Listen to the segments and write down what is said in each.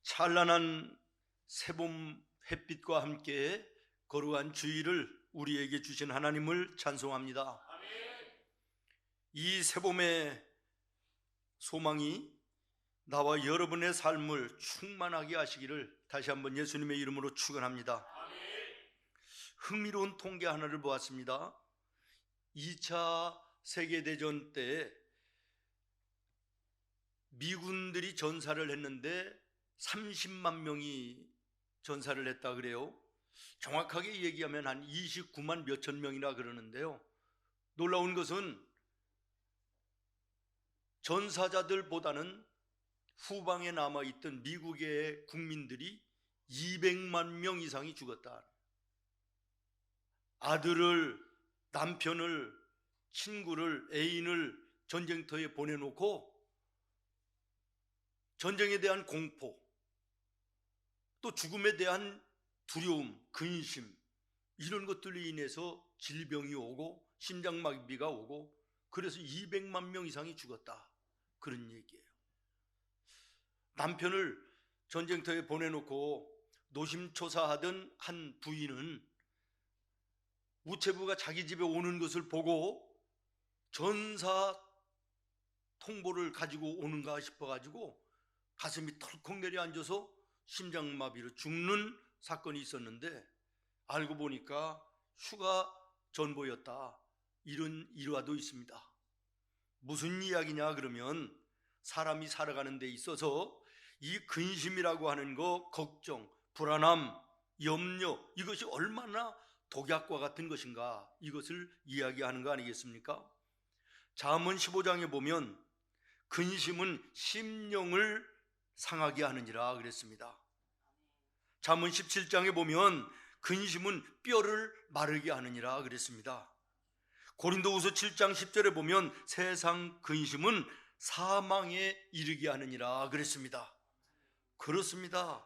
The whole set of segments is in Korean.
찬란한 새봄 햇빛과 함께 거룩한 주일을 우리에게 주신 하나님을 찬송합니다. 이 새봄의 소망이 나와 여러분의 삶을 충만하게 하시기를 다시 한번 예수님의 이름으로 축원합니다. 흥미로운 통계 하나를 보았습니다. 2차 세계대전 때 미군들이 전사를 했는데 30만 명이 전사를 했다 그래요. 정확하게 얘기하면 한 29만 몇천 명이나 그러는데요. 놀라운 것은 전사자들보다는 후방에 남아있던 미국의 국민들이 200만 명 이상이 죽었다. 아들을, 남편을, 친구를, 애인을 전쟁터에 보내놓고 전쟁에 대한 공포, 또 죽음에 대한 두려움, 근심, 이런 것들로 인해서 질병이 오고 심장마비가 오고 그래서 200만 명 이상이 죽었다, 그런 얘기예요. 남편을 전쟁터에 보내놓고 노심초사하던 한 부인은 우체부가 자기 집에 오는 것을 보고 전사 통보를 가지고 오는가 싶어가지고 가슴이 털컥 내려앉아서 심장마비로 죽는 사건이 있었는데 알고 보니까 휴가 전보였다, 이런 일화도 있습니다. 무슨 이야기냐 그러면 사람이 살아가는 데 있어서 이 근심이라고 하는 거, 걱정, 불안함, 염려, 이것이 얼마나 독약과 같은 것인가, 이것을 이야기하는 거 아니겠습니까? 잠언 15장에 보면 근심은 심령을 상하게 하느니라 그랬습니다. 잠언 17장에 보면 근심은 뼈를 마르게 하느니라 그랬습니다. 고린도후서 7장 10절에 보면 세상 근심은 사망에 이르게 하느니라 그랬습니다. 그렇습니다.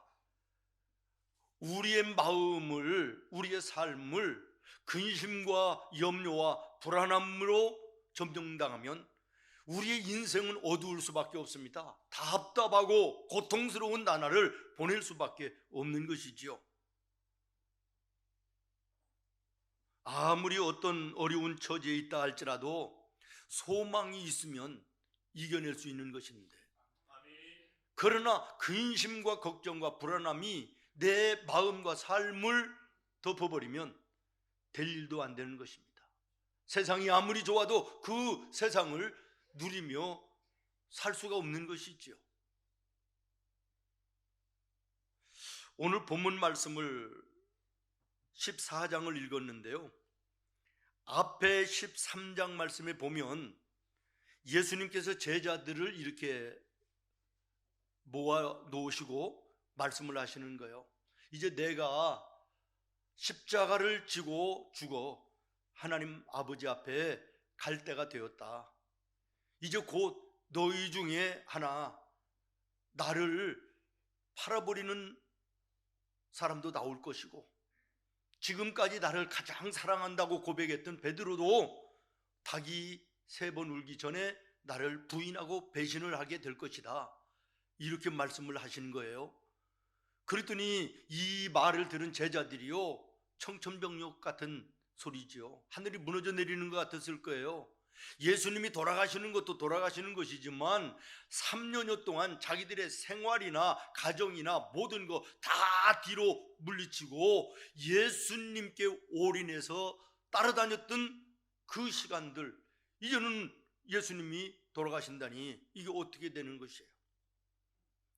우리의 마음을, 우리의 삶을 근심과 염려와 불안함으로 점령당하면 우리의 인생은 어두울 수밖에 없습니다. 답답하고 고통스러운 나날을 보낼 수밖에 없는 것이지요. 아무리 어떤 어려운 처지에 있다 할지라도 소망이 있으면 이겨낼 수 있는 것인데, 그러나 근심과 걱정과 불안함이 내 마음과 삶을 덮어버리면 될 일도 안 되는 것입니다. 세상이 아무리 좋아도 그 세상을 누리며 살 수가 없는 것이지요. 오늘 본문 말씀을 14장을 읽었는데요, 앞에 13장 말씀에 보면 예수님께서 제자들을 이렇게 모아 놓으시고 말씀을 하시는 거예요. 이제 내가 십자가를 지고 죽어 하나님 아버지 앞에 갈 때가 되었다. 이제 곧 너희 중에 하나 나를 팔아버리는 사람도 나올 것이고, 지금까지 나를 가장 사랑한다고 고백했던 베드로도 닭이 3번 울기 전에 나를 부인하고 배신을 하게 될 것이다, 이렇게 말씀을 하시는 거예요. 그랬더니 이 말을 들은 제자들이요, 청천벽력 같은 소리지요. 하늘이 무너져 내리는 것 같았을 거예요. 예수님이 돌아가시는 것도 돌아가시는 것이지만 3년여 동안 자기들의 생활이나 가정이나 모든 거 다 뒤로 물리치고 예수님께 올인해서 따라다녔던 그 시간들, 이제는 예수님이 돌아가신다니 이게 어떻게 되는 것이에요?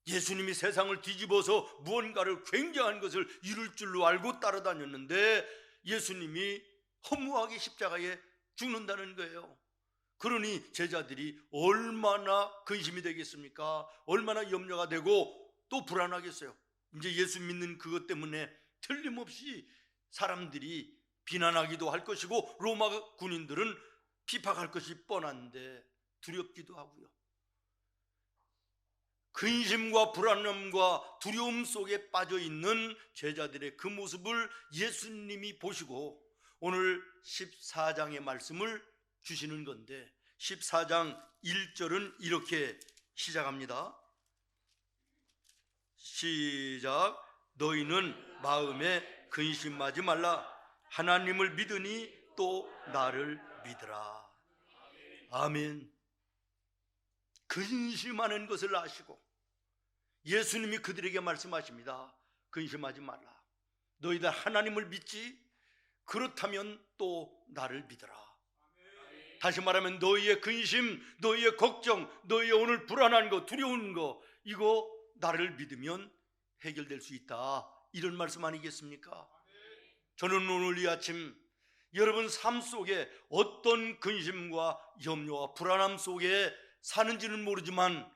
예수님이 세상을 뒤집어서 무언가를 굉장한 것을 이룰 줄로 알고 따라다녔는데 예수님이 허무하게 십자가에 죽는다는 거예요. 그러니 제자들이 얼마나 근심이 되겠습니까? 얼마나 염려가 되고 또 불안하겠어요. 이제 예수 믿는 그것 때문에 틀림없이 사람들이 비난하기도 할 것이고 로마 군인들은 핍박할 것이 뻔한데 두렵기도 하고요. 근심과 불안함과 두려움 속에 빠져있는 제자들의 그 모습을 예수님이 보시고 오늘 14장의 말씀을 주시는 건데, 14장 1절은 이렇게 시작합니다. 시작. 너희는 마음에 근심하지 말라. 하나님을 믿으니 또 나를 믿으라. 아멘. 근심하는 것을 아시고 예수님이 그들에게 말씀하십니다. 근심하지 말라. 너희들 하나님을 믿지? 그렇다면 또 나를 믿어라. 다시 말하면 너희의 근심, 너희의 걱정, 너희의 오늘 불안한 거, 두려운 거, 이거 나를 믿으면 해결될 수 있다. 이런 말씀 아니겠습니까? 저는 오늘 이 아침 여러분 삶 속에 어떤 근심과 염려와 불안함 속에 사는지는 모르지만,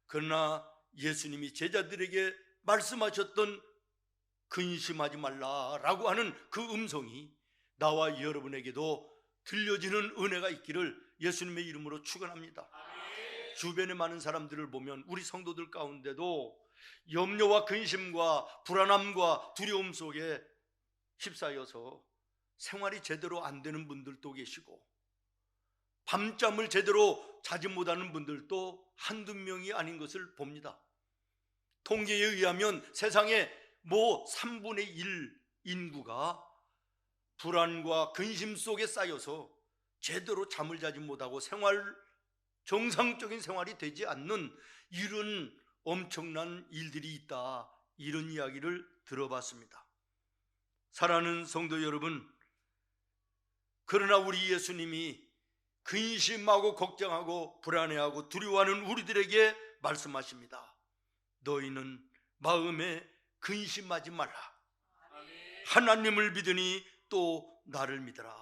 그러나 예수님이 제자들에게 말씀하셨던 근심하지 말라라고 하는 그 음성이 나와 여러분에게도 들려지는 은혜가 있기를 예수님의 이름으로 축원합니다. 주변에 많은 사람들을 보면 우리 성도들 가운데도 염려와 근심과 불안함과 두려움 속에 휩싸여서 생활이 제대로 안 되는 분들도 계시고, 밤잠을 제대로 자지 못하는 분들도 한두 명이 아닌 것을 봅니다. 통계에 의하면 세상에 3분의 1 인구가 불안과 근심 속에 쌓여서 제대로 잠을 자지 못하고 정상적인 생활이 되지 않는 이런 엄청난 일들이 있다. 이런 이야기를 들어봤습니다. 사랑하는 성도 여러분, 그러나 우리 예수님이 근심하고 걱정하고 불안해하고 두려워하는 우리들에게 말씀하십니다. 너희는 마음에 근심하지 말라. 하나님을 믿으니 또 나를 믿어라.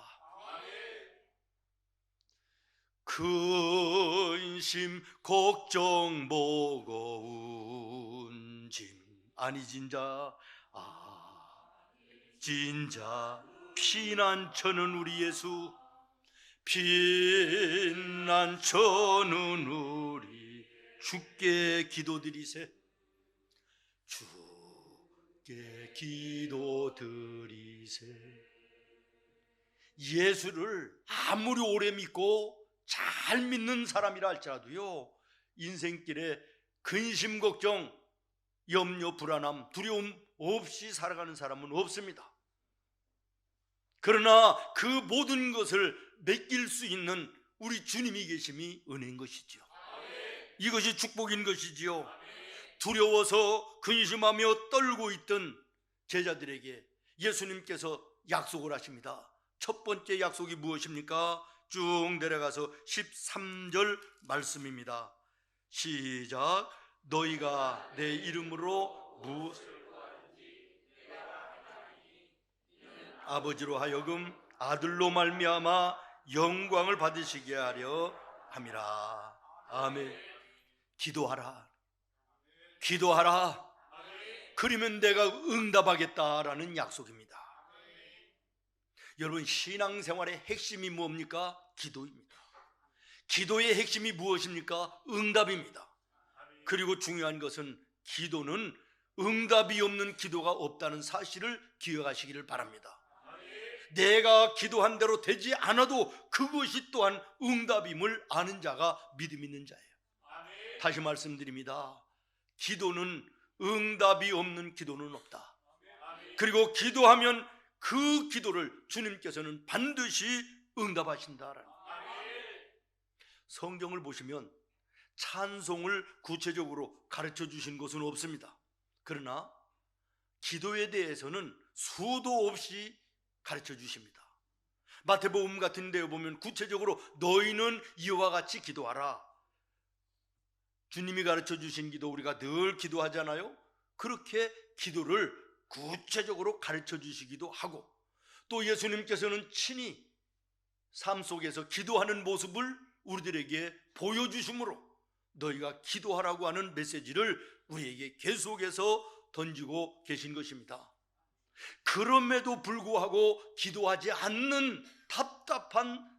근심 걱정 무거운 짐 아니 진자 진자 피난처는 우리 예수, 피난처는 우리 주께 기도드리세. 주께 기도드리세. 예수를 아무리 오래 믿고 잘 믿는 사람이라 할지라도요, 인생길에 근심 걱정 염려 불안함 두려움 없이 살아가는 사람은 없습니다. 그러나 그 모든 것을 맡길 수 있는 우리 주님이 계심이 은혜인 것이지요. 이것이 축복인 것이지요. 두려워서 근심하며 떨고 있던 제자들에게 예수님께서 약속을 하십니다. 첫 번째 약속이 무엇입니까? 쭉 내려가서 13절 말씀입니다. 시작. 너희가 내 이름으로 무엇을 아버지로 하여금 아들로 말미암아 영광을 받으시게 하려 함이라. 아멘. 기도하라. 기도하라. 그러면 내가 응답하겠다라는 약속입니다. 여러분, 신앙생활의 핵심이 뭡니까? 기도입니다. 기도의 핵심이 무엇입니까? 응답입니다. 그리고 중요한 것은 기도는 응답이 없는 기도가 없다는 사실을 기억하시기를 바랍니다. 내가 기도한 대로 되지 않아도 그것이 또한 응답임을 아는 자가 믿음 있는 자예요. 다시 말씀드립니다. 기도는 응답이 없는 기도는 없다. 그리고 기도하면 그 기도를 주님께서는 반드시 응답하신다라는 거예요. 성경을 보시면 찬송을 구체적으로 가르쳐 주신 것은 없습니다. 그러나 기도에 대해서는 수도 없이 가르쳐 주십니다. 마태복음 같은 데 보면 구체적으로 너희는 이와 같이 기도하라. 주님이 가르쳐 주신 기도 우리가 늘 기도하잖아요. 그렇게 기도를 구체적으로 가르쳐 주시기도 하고, 또 예수님께서는 친히 삶 속에서 기도하는 모습을 우리들에게 보여주심으로 너희가 기도하라고 하는 메시지를 우리에게 계속해서 던지고 계신 것입니다. 그럼에도 불구하고 기도하지 않는 답답한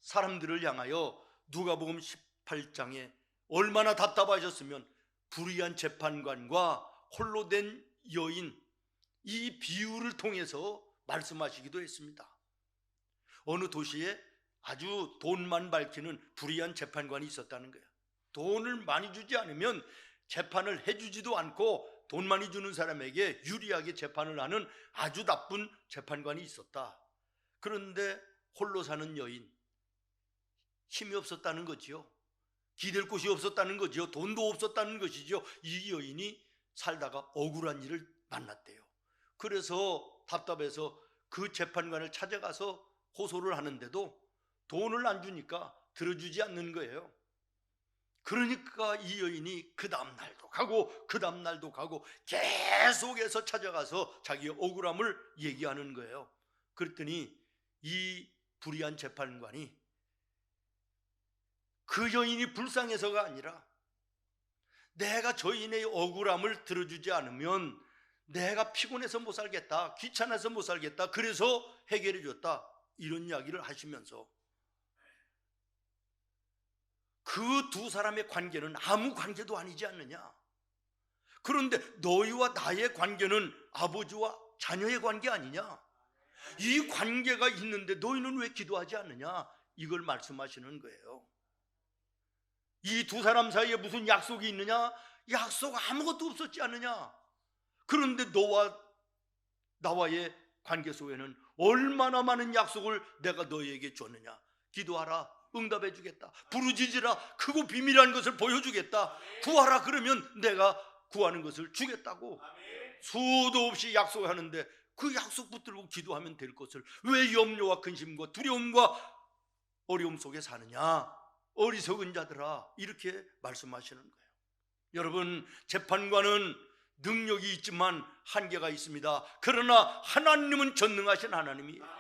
사람들을 향하여 누가복음 18장에 얼마나 답답하셨으면 불의한 재판관과 홀로 된 여인, 이 비유를 통해서 말씀하시기도 했습니다. 어느 도시에 아주 돈만 밝히는 불의한 재판관이 있었다는 거예요. 돈을 많이 주지 않으면 재판을 해주지도 않고 돈 많이 주는 사람에게 유리하게 재판을 하는 아주 나쁜 재판관이 있었다. 그런데 홀로 사는 여인, 힘이 없었다는 거지요. 기댈 곳이 없었다는 거지요. 돈도 없었다는 것이죠. 이 여인이 살다가 억울한 일을 만났대요. 그래서 답답해서 그 재판관을 찾아가서 호소를 하는데도 돈을 안 주니까 들어주지 않는 거예요. 그러니까 이 여인이 그 다음 날도 가고 그 다음 날도 가고 계속해서 찾아가서 자기의 억울함을 얘기하는 거예요. 그랬더니 이 불의한 재판관이 그 여인이 불쌍해서가 아니라 내가 저 여인의 억울함을 들어주지 않으면 내가 피곤해서 못 살겠다, 귀찮아서 못 살겠다, 그래서 해결해 줬다, 이런 이야기를 하시면서 그 두 사람의 관계는 아무 관계도 아니지 않느냐. 그런데 너희와 나의 관계는 아버지와 자녀의 관계 아니냐. 이 관계가 있는데 너희는 왜 기도하지 않느냐, 이걸 말씀하시는 거예요. 이 두 사람 사이에 무슨 약속이 있느냐? 약속 아무것도 없었지 않느냐. 그런데 너와 나와의 관계 속에는 얼마나 많은 약속을 내가 너희에게 줬느냐. 기도하라, 응답해 주겠다. 부르짖으라, 크고 비밀한 것을 보여주겠다. 구하라, 그러면 내가 구하는 것을 주겠다고 수도 없이 약속하는데 그 약속 붙들고 기도하면 될 것을 왜 염려와 근심과 두려움과 어려움 속에 사느냐. 어리석은 자들아, 이렇게 말씀하시는 거예요. 여러분, 재판관은 능력이 있지만 한계가 있습니다. 그러나 하나님은 전능하신 하나님이에요.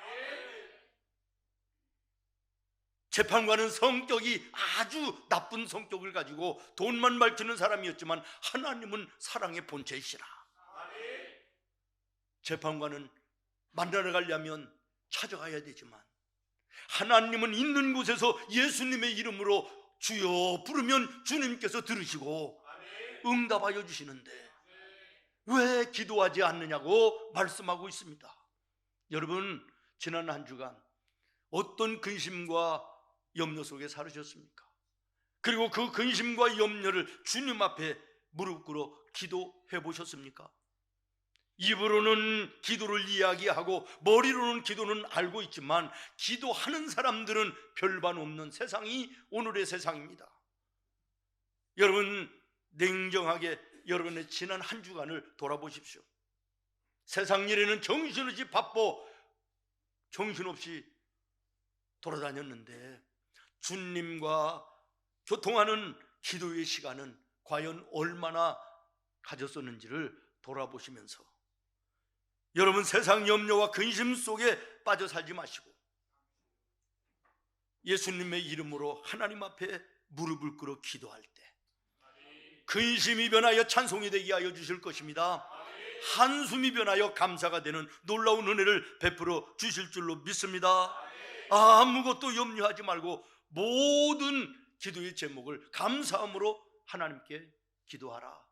재판관은 성격이 아주 나쁜 성격을 가지고 돈만 밝히는 사람이었지만 하나님은 사랑의 본체이시라. 재판관은 만나러 가려면 찾아가야 되지만 하나님은 있는 곳에서 예수님의 이름으로 주여 부르면 주님께서 들으시고 응답하여 주시는데 왜 기도하지 않느냐고 말씀하고 있습니다. 여러분, 지난 한 주간 어떤 근심과 염려 속에 살으셨습니까? 그리고 그 근심과 염려를 주님 앞에 무릎 꿇어 기도해 보셨습니까? 입으로는 기도를 이야기하고 머리로는 기도는 알고 있지만 기도하는 사람들은 별반 없는 세상이 오늘의 세상입니다. 여러분, 냉정하게 여러분의 지난 한 주간을 돌아보십시오. 세상 일에는 정신없이 바빠 정신없이 돌아다녔는데 주님과 교통하는 기도의 시간은 과연 얼마나 가졌었는지를 돌아보시면서 여러분, 세상 염려와 근심 속에 빠져 살지 마시고 예수님의 이름으로 하나님 앞에 무릎을 꿇어 기도할 때 근심이 변하여 찬송이 되게 하여 주실 것입니다. 한숨이 변하여 감사가 되는 놀라운 은혜를 베풀어 주실 줄로 믿습니다. 아무것도 염려하지 말고 모든 기도의 제목을 감사함으로 하나님께 기도하라.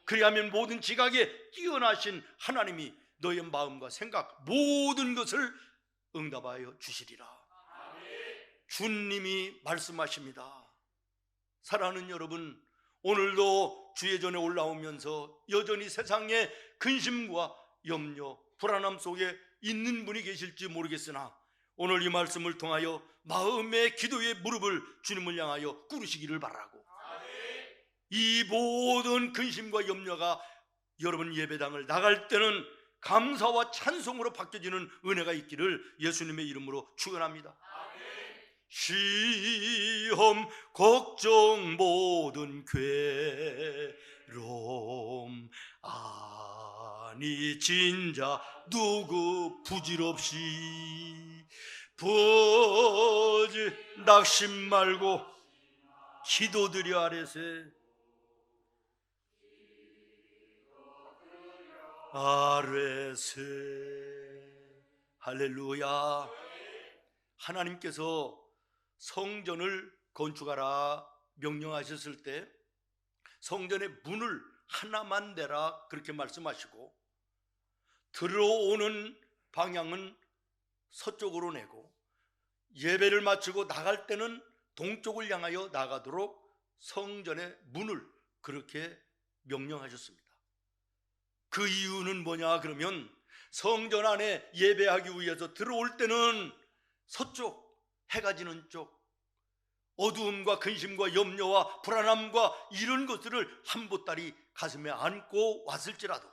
그리하면 모든 지각에 뛰어나신 하나님이 너의 마음과 생각 모든 것을 응답하여 주시리라. 주님이 말씀하십니다. 사랑하는 여러분, 오늘도 주의 전에 올라오면서 여전히 세상의 근심과 염려, 불안함 속에 있는 분이 계실지 모르겠으나 오늘 이 말씀을 통하여 마음의 기도의 무릎을 주님을 향하여 꿇으시기를 바라고 이 모든 근심과 염려가 여러분 예배당을 나갈 때는 감사와 찬송으로 바뀌어지는 은혜가 있기를 예수님의 이름으로 축원합니다. 시험, 걱정, 모든 괴로움 아니 진자 누구 부질없이 낙심 말고 기도드려 아래세 할렐루야. 하나님께서 성전을 건축하라 명령하셨을 때 성전의 문을 하나만 내라 그렇게 말씀하시고 들어오는 방향은 서쪽으로 내고 예배를 마치고 나갈 때는 동쪽을 향하여 나가도록 성전의 문을 그렇게 명령하셨습니다. 그 이유는 뭐냐 그러면 성전 안에 예배하기 위해서 들어올 때는 서쪽, 해가 지는 쪽, 어두움과 근심과 염려와 불안함과 이런 것들을 한 보따리 가슴에 안고 왔을지라도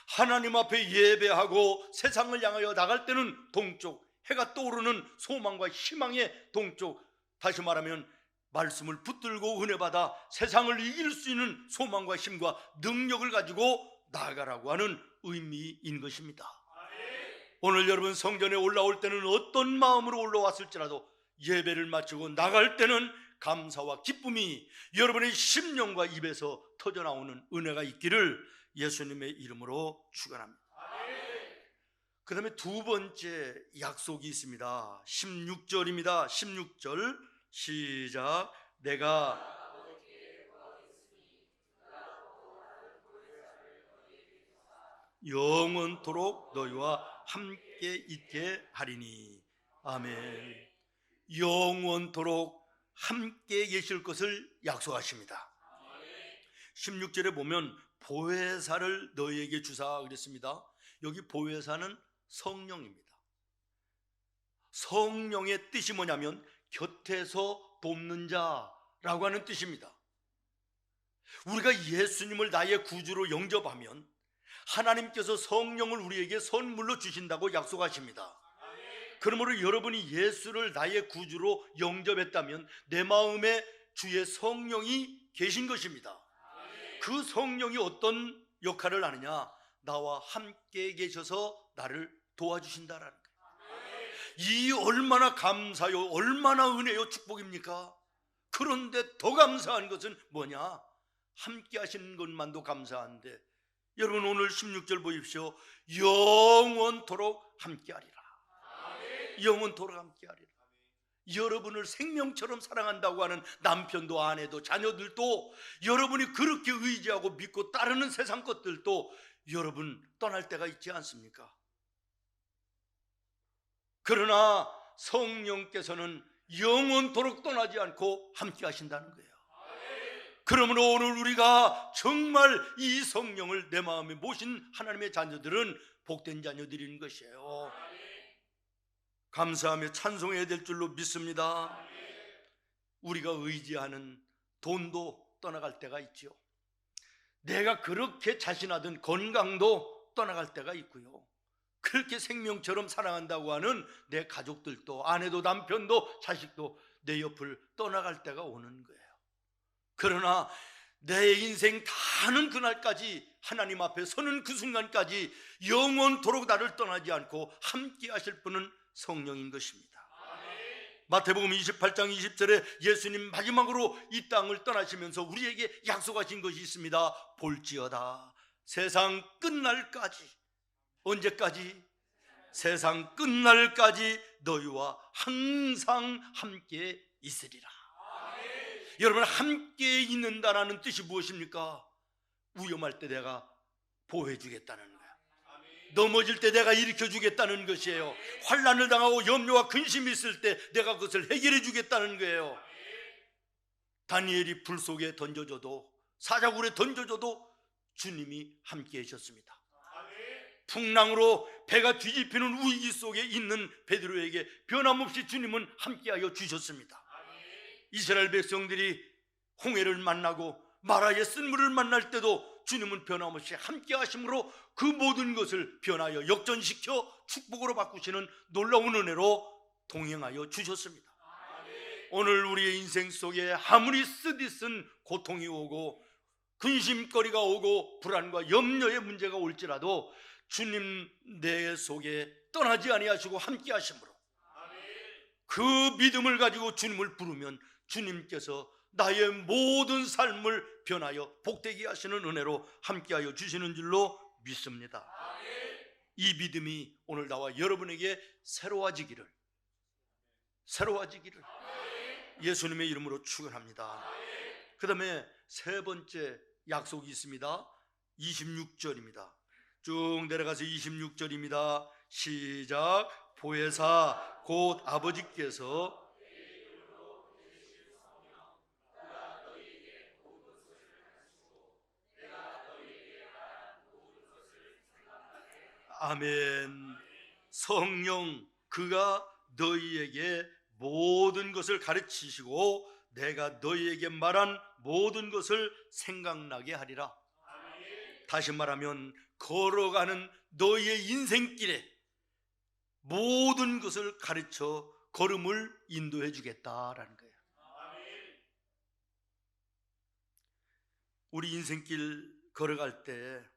하나님 앞에 예배하고 세상을 향하여 나갈 때는 동쪽, 해가 떠오르는 소망과 희망의 동쪽, 다시 말하면 말씀을 붙들고 은혜받아 세상을 이길 수 있는 소망과 힘과 능력을 가지고 나아가라고 하는 의미인 것입니다. 오늘 여러분 성전에 올라올 때는 어떤 마음으로 올라왔을지라도 예배를 마치고 나갈 때는 감사와 기쁨이 여러분의 심령과 입에서 터져나오는 은혜가 있기를 예수님의 이름으로 축원합니다. 그 다음에 두 번째 약속이 있습니다. 16절입니다. 16절 시작. 내가 영원토록 너희와 함께 있게 하리니. 아멘. 영원토록 함께 계실 것을 약속하십니다. 16절에 보면 보혜사를 너희에게 주사 그랬습니다. 여기 보혜사는 성령입니다. 성령의 뜻이 뭐냐면 곁에서 돕는 자라고 하는 뜻입니다. 우리가 예수님을 나의 구주로 영접하면 하나님께서 성령을 우리에게 선물로 주신다고 약속하십니다. 그러므로 여러분이 예수를 나의 구주로 영접했다면 내 마음에 주의 성령이 계신 것입니다. 그 성령이 어떤 역할을 하느냐? 나와 함께 계셔서 나를 도와주신다라는 거예요. 이 얼마나 감사요, 얼마나 은혜요, 축복입니까? 그런데 더 감사한 것은 뭐냐? 함께 하시는 것만도 감사한데 여러분 오늘 16절 보십시오. 영원토록 함께 하리라. 영원토록 함께 하리라. 여러분을 생명처럼 사랑한다고 하는 남편도 아내도 자녀들도 여러분이 그렇게 의지하고 믿고 따르는 세상 것들도 여러분 떠날 때가 있지 않습니까? 그러나 성령께서는 영원토록 떠나지 않고 함께 하신다는 거예요. 그러므로 오늘 우리가 정말 이 성령을 내 마음에 모신 하나님의 자녀들은 복된 자녀들인 것이에요. 감사하며 찬송해야 될 줄로 믿습니다. 우리가 의지하는 돈도 떠나갈 때가 있죠. 내가 그렇게 자신하던 건강도 떠나갈 때가 있고요. 그렇게 생명처럼 사랑한다고 하는 내 가족들도 아내도 남편도 자식도 내 옆을 떠나갈 때가 오는 거예요. 그러나 내 인생 다하는 그날까지 하나님 앞에 서는 그 순간까지 영원토록 나를 떠나지 않고 함께 하실 분은 성령인 것입니다. 마태복음 28장 20절에 예수님 마지막으로 이 땅을 떠나시면서 우리에게 약속하신 것이 있습니다. 볼지어다 세상 끝날까지. 언제까지? 세상 끝날까지 너희와 항상 함께 있으리라. 여러분 함께 있는다라는 뜻이 무엇입니까? 위험할 때 내가 보호해 주겠다는 거예요. 넘어질 때 내가 일으켜 주겠다는 것이에요. 환난을 당하고 염려와 근심이 있을 때 내가 그것을 해결해 주겠다는 거예요. 다니엘이 불 속에 던져져도 사자굴에 던져져도 주님이 함께 하셨습니다. 풍랑으로 배가 뒤집히는 위기 속에 있는 베드로에게 변함없이 주님은 함께하여 주셨습니다. 이스라엘 백성들이 홍해를 만나고 마라의 쓴물을 만날 때도 주님은 변함없이 함께 하심으로 그 모든 것을 변하여 역전시켜 축복으로 바꾸시는 놀라운 은혜로 동행하여 주셨습니다. 오늘 우리의 인생 속에 아무리 쓰디쓴 고통이 오고 근심거리가 오고 불안과 염려의 문제가 올지라도 주님 내 속에 떠나지 아니하시고 함께 하심으로 그 믿음을 가지고 주님을 부르면 주님께서 나의 모든 삶을 변하여 복되게 하시는 은혜로 함께하여 주시는 줄로 믿습니다. 이 믿음이 오늘 나와 여러분에게 새로워지기를 예수님의 이름으로 축원합니다. 그 다음에 세 번째 약속이 있습니다. 26절입니다. 쭉 내려가서 26절입니다. 시작. 보혜사 곧 아버지께서 아멘. 성령 그가 너희에게 모든 것을 가르치시고 내가 너희에게 말한 모든 것을 생각나게 하리라. 다시 말하면 걸어가는 너희의 인생길에 모든 것을 가르쳐 걸음을 인도해 주겠다라는 거예요. 우리 인생길 걸어갈 때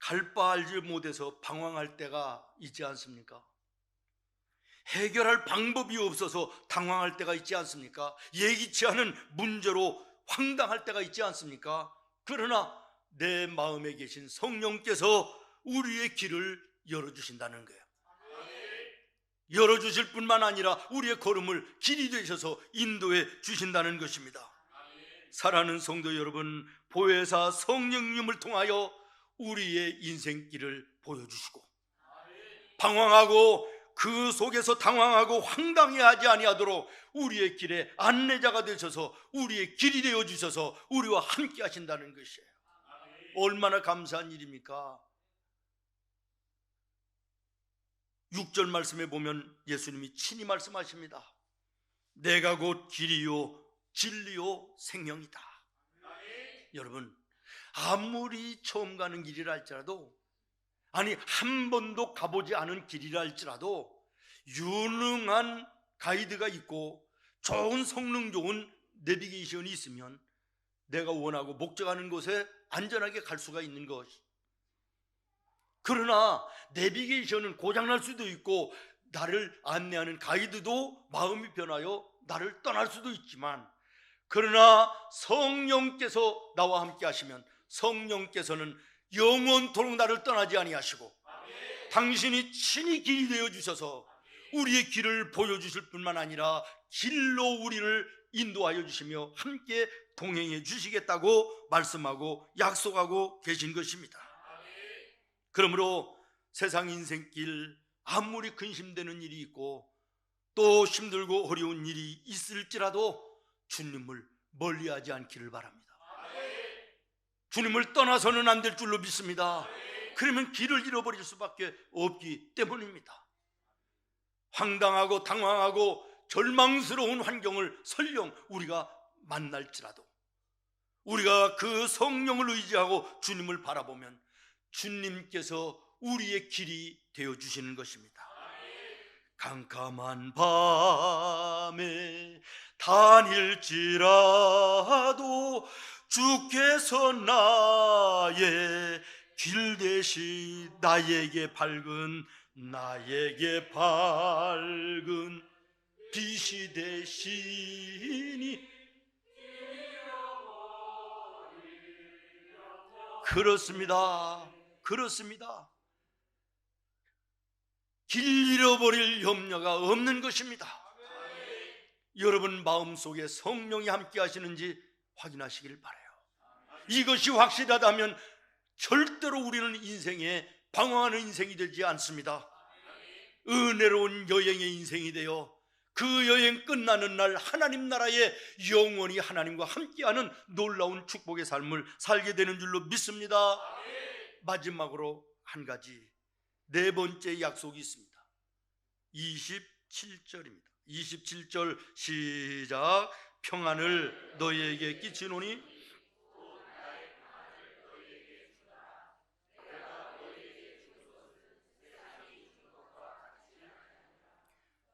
갈 바 알지 못해서 방황할 때가 있지 않습니까? 해결할 방법이 없어서 당황할 때가 있지 않습니까? 예기치 않은 문제로 황당할 때가 있지 않습니까? 그러나 내 마음에 계신 성령께서 우리의 길을 열어주신다는 거예요. 열어주실 뿐만 아니라 우리의 걸음을 길이 되셔서 인도해 주신다는 것입니다. 사랑하는 성도 여러분, 보혜사 성령님을 통하여 우리의 인생길을 보여주시고 방황하고 그 속에서 당황하고 황당해하지 아니하도록 우리의 길에 안내자가 되셔서 우리의 길이 되어 주셔서 우리와 함께 하신다는 것이에요. 얼마나 감사한 일입니까? 6절 말씀에 보면 예수님이 친히 말씀하십니다. 내가 곧 길이요 진리요 생명이다. 여러분, 아무리 처음 가는 길이라 할지라도, 아니 한 번도 가보지 않은 길이라 할지라도 유능한 가이드가 있고 좋은 성능 좋은 내비게이션이 있으면 내가 원하고 목적하는 곳에 안전하게 갈 수가 있는 것. 그러나 내비게이션은 고장날 수도 있고 나를 안내하는 가이드도 마음이 변하여 나를 떠날 수도 있지만, 그러나 성령께서 나와 함께 하시면 성령께서는 영원토록 나를 떠나지 아니하시고 당신이 친히 길이 되어 주셔서 우리의 길을 보여주실 뿐만 아니라 길로 우리를 인도하여 주시며 함께 동행해 주시겠다고 말씀하고 약속하고 계신 것입니다. 그러므로 세상 인생길 아무리 근심되는 일이 있고 또 힘들고 어려운 일이 있을지라도 주님을 멀리하지 않기를 바랍니다. 주님을 떠나서는 안 될 줄로 믿습니다. 그러면 길을 잃어버릴 수밖에 없기 때문입니다. 황당하고 당황하고 절망스러운 환경을 설령 우리가 만날지라도 우리가 그 성령을 의지하고 주님을 바라보면 주님께서 우리의 길이 되어주시는 것입니다. 캄캄한 밤에 다닐지라도 주께서 나의 길 되시 나에게 밝은 빛이 되시니. 그렇습니다. 길 잃어버릴 염려가 없는 것입니다. 여러분 마음속에 성령이 함께 하시는지 확인하시길 바라요. 이것이 확실하다면 절대로 우리는 인생에 방황하는 인생이 되지 않습니다. 은혜로운 여행의 인생이 되어 그 여행 끝나는 날 하나님 나라에 영원히 하나님과 함께하는 놀라운 축복의 삶을 살게 되는 줄로 믿습니다. 마지막으로 한 가지, 네 번째 약속이 있습니다. 27절입니다. 27절 시작. 평안을 너희에게 끼치노니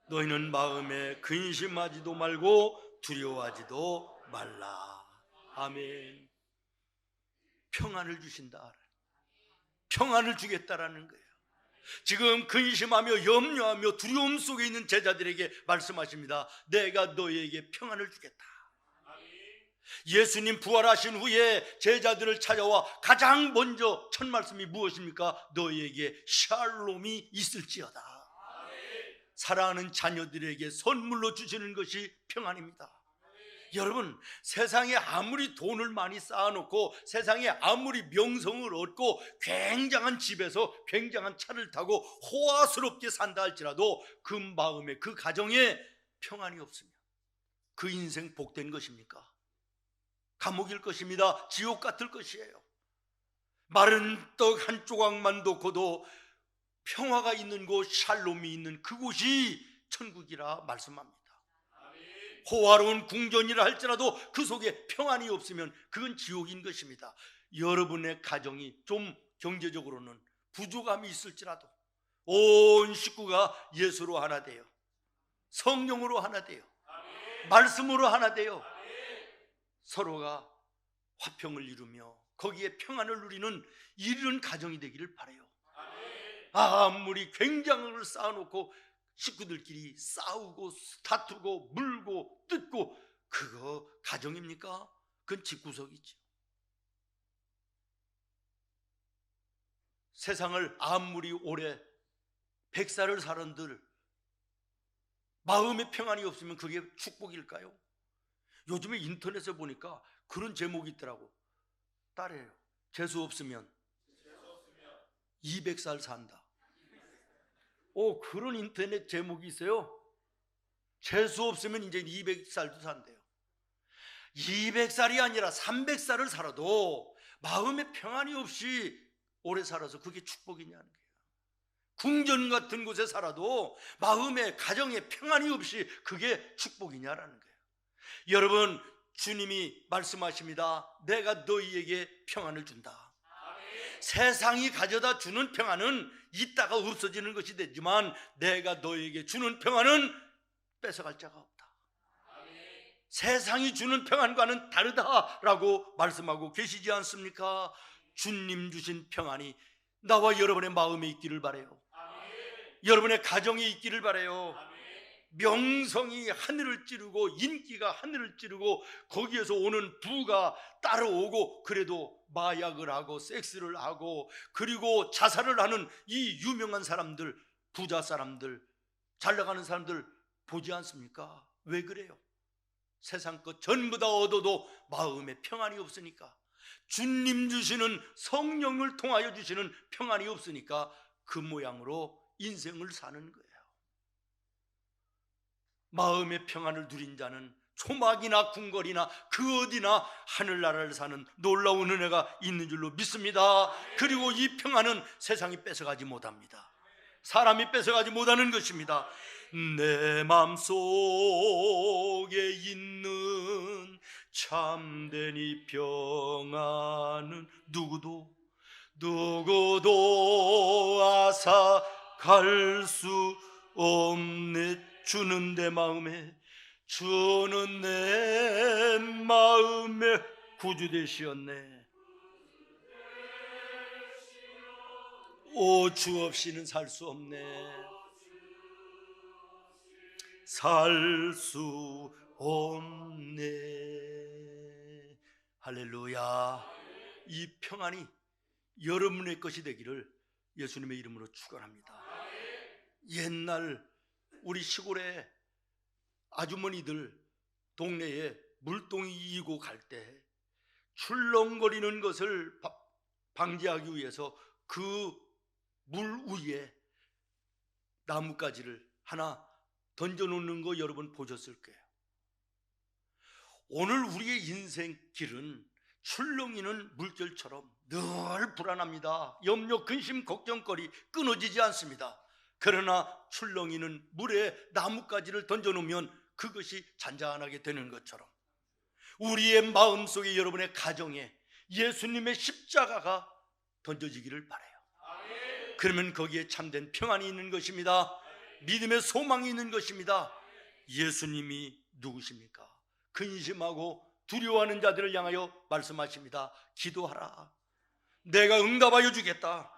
너희는 마음에 근심하지도 말고 두려워하지도 말라. 아멘. 평안을 주신다. 평안을 주겠다라는 거예요. 지금 근심하며 염려하며 두려움 속에 있는 제자들에게 말씀하십니다. 내가 너희에게 평안을 주겠다. 예수님 부활하신 후에 제자들을 찾아와 가장 먼저 첫 말씀이 무엇입니까? 너희에게 샬롬이 있을지어다. 사랑하는 자녀들에게 선물로 주시는 것이 평안입니다. 여러분, 세상에 아무리 돈을 많이 쌓아놓고 세상에 아무리 명성을 얻고 굉장한 집에서 굉장한 차를 타고 호화스럽게 산다 할지라도 그 마음에 그 가정에 평안이 없으면 그 인생 복된 것입니까? 감옥일 것입니다. 지옥 같을 것이에요. 마른 떡 한 조각만 놓고도 평화가 있는 곳, 샬롬이 있는 그곳이 천국이라 말씀합니다. 호화로운 궁전이라 할지라도 그 속에 평안이 없으면 그건 지옥인 것입니다. 여러분의 가정이 좀 경제적으로는 부족함이 있을지라도 온 식구가 예수로 하나 되어 성령으로 하나 되어 말씀으로 하나 되어 서로가 화평을 이루며 거기에 평안을 누리는 이런 가정이 되기를 바라요. 아무리 굉장을 쌓아놓고 식구들끼리 싸우고 다투고 물고 뜯고 그거 가정입니까? 그건 집구석이죠. 세상을 아무리 오래 100살을 살은들 마음의 평안이 없으면 그게 축복일까요? 요즘에 인터넷에 보니까 그런 제목이 있더라고. 딸이에요. 재수 없으면 200살 산다. 그런 인터넷 제목이 있어요. 재수 없으면 이제 200살도 산대요. 200살이 아니라 300살을 살아도 마음의 평안이 없이 오래 살아서 그게 축복이냐는 거예요. 궁전 같은 곳에 살아도 마음의 가정에 평안이 없이 그게 축복이냐라는 거예요. 여러분, 주님이 말씀하십니다. 내가 너희에게 평안을 준다. 세상이 가져다 주는 평안은 있다가 없어지는 것이 되지만 내가 너에게 주는 평안은 뺏어갈 자가 없다. 세상이 주는 평안과는 다르다라고 말씀하고 계시지 않습니까? 주님 주신 평안이 나와 여러분의 마음에 있기를 바라요. 여러분의 가정에 있기를 바라요. 명성이 하늘을 찌르고 인기가 하늘을 찌르고 거기에서 오는 부가 따라오고 그래도 마약을 하고 섹스를 하고 그리고 자살을 하는 이 유명한 사람들, 부자 사람들, 잘 나가는 사람들 보지 않습니까? 왜 그래요? 세상 것 전부 다 얻어도 마음에 평안이 없으니까, 주님 주시는 성령을 통하여 주시는 평안이 없으니까 그 모양으로 인생을 사는 거예요. 마음의 평안을 누린 자는 초막이나 궁궐이나 그 어디나 하늘나라를 사는 놀라운 은혜가 있는 줄로 믿습니다. 그리고 이 평안은 세상이 뺏어가지 못합니다. 사람이 뺏어가지 못하는 것입니다. 내 마음속에 있는 참된 이 평안은 누구도 앗아갈 수 없네. 주는 내 마음에 구주 되시었네. 오, 주 없이는 살 수 없네. 살 수 없네. 할렐루야. 이 평안이 여러분의 것이 되기를 예수님의 이름으로 축원합니다. 옛날 우리 시골에 아주머니들 동네에 물동이 이고 갈 때 출렁거리는 것을 방지하기 위해서 그 물 위에 나뭇가지를 하나 던져놓는 거 여러분 보셨을 거예요. 오늘 우리의 인생길은 출렁이는 물결처럼 늘 불안합니다. 염려, 근심, 걱정거리 끊어지지 않습니다. 그러나 출렁이는 물에 나뭇가지를 던져놓으면 그것이 잔잔하게 되는 것처럼 우리의 마음속에, 여러분의 가정에 예수님의 십자가가 던져지기를 바라요. 그러면 거기에 참된 평안이 있는 것입니다. 믿음의 소망이 있는 것입니다. 예수님이 누구십니까? 근심하고 두려워하는 자들을 향하여 말씀하십니다. 기도하라. 내가 응답하여 주겠다.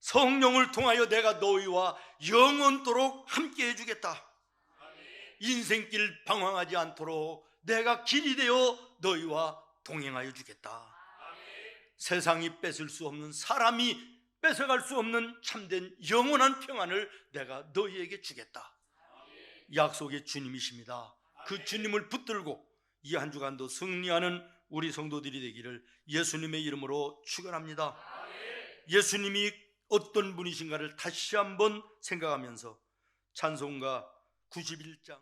성령을 통하여 내가 너희와 영원토록 함께 해주겠다. 인생길 방황하지 않도록 내가 길이 되어 너희와 동행하여 주겠다. 세상이 뺏을 수 없는, 사람이 뺏어갈 수 없는 참된 영원한 평안을 내가 너희에게 주겠다. 약속의 주님이십니다. 그 주님을 붙들고 이 한 주간도 승리하는 우리 성도들이 되기를 예수님의 이름으로 축원합니다. 예수님이 어떤 분이신가를 다시 한번 생각하면서 찬송가 91장